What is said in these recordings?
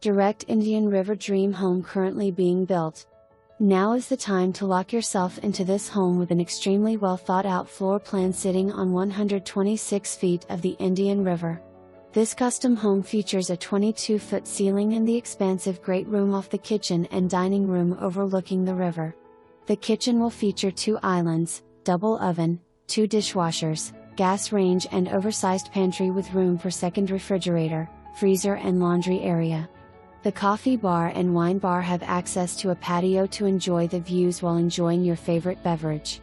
Direct Indian River Dream Home currently being built. Now is the time to lock yourself into this home with an extremely well thought out floor plan sitting on 126 feet of the Indian River. This custom home features a 22-foot ceiling and the expansive great room off the kitchen and dining room overlooking the river. The kitchen will feature 2 islands, double oven, 2 dishwashers, gas range and oversized pantry with room for second refrigerator, freezer and laundry area. The coffee bar and wine bar have access to a patio to enjoy the views while enjoying your favorite beverage.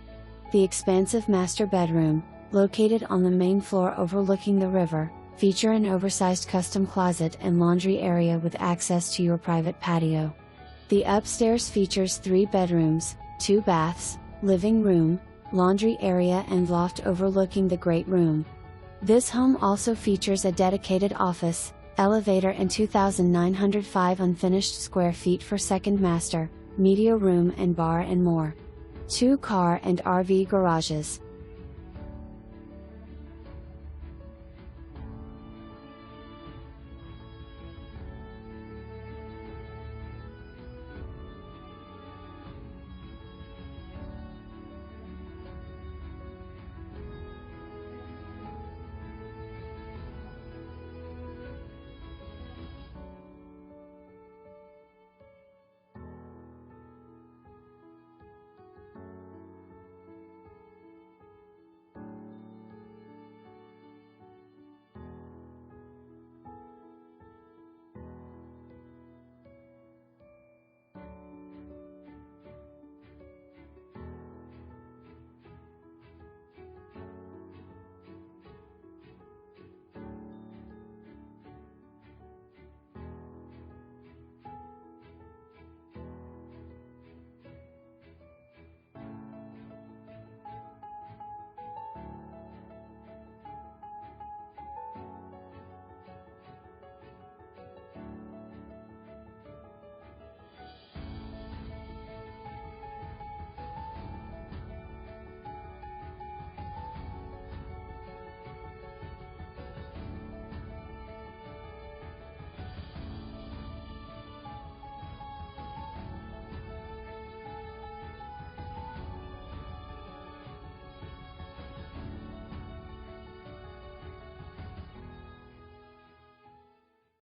The expansive master bedroom, located on the main floor overlooking the river, feature an oversized custom closet and laundry area with access to your private patio. The upstairs features 3 bedrooms, 2 baths, living room, laundry area and loft overlooking the great room. This home also features a dedicated office, elevator and 2,905 unfinished square feet for second master, media room and bar and more. 2 car and RV garages.